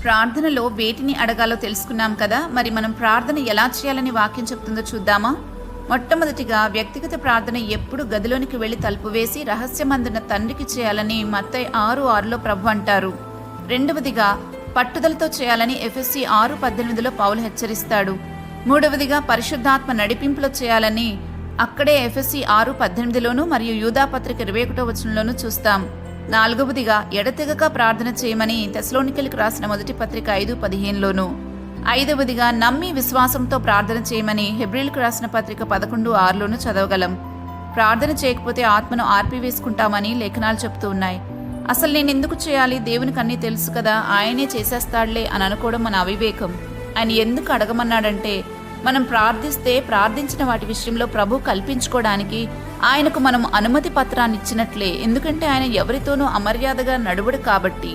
ప్రార్థనలో వేటిని అడగాలో తెలుసుకున్నాం కదా. మరి మనం ప్రార్థన ఎలా చేయాలని వాక్యం చెప్తుందో చూద్దామా. మొట్టమొదటిగా వ్యక్తిగత ప్రార్థన ఎప్పుడు గదిలోనికి వెళ్లి తలుపు వేసి రహస్యమందున తండ్రికి చేయాలని మత్తయి 6:6లో ప్రభు అంటారు. రెండవదిగా పట్టుదలతో చేయాలని ఎఫెసీ 6:18లో పౌలు హెచ్చరిస్తాడు. మూడవదిగా పరిశుద్ధాత్మ నడిపింపులో చేయాలని అక్కడే ఎఫెసీ 6:18లోను మరియు యూదాపత్రిక 21వ వచనంలోనూ చూస్తాం. నాలుగవదిగా ఎడతెగక ప్రార్థన చేయమని తెస్సలోనికీయులకు రాసిన మొదటి పత్రిక 5:15లోను. ఐదవదిగా నమ్మి విశ్వాసంతో ప్రార్థన చేయమని హెబ్రీయులకు రాసిన పత్రిక 11:6లోను చదవగలం. ప్రార్థన చేయకపోతే ఆత్మను ఆర్పివేసుకుంటామని లేఖనాలు చెప్తూ ఉన్నాయి. అసలు నేను ఎందుకు చేయాలి, దేవునికి అన్నీ తెలుసు కదా, ఆయనే చేసేస్తాడులే అని అనుకోవడం మన అవివేకం. ఆయన ఎందుకు అడగమన్నాడంటే మనం ప్రార్థిస్తే ప్రార్థించిన వాటి విషయంలో ప్రభు కల్పించుకోవడానికి ఆయనకు మనం అనుమతి పత్రాన్ని ఇచ్చినట్లే. ఎందుకంటే ఆయన ఎవరితోనూ అమర్యాదగా నడువడు కాబట్టి.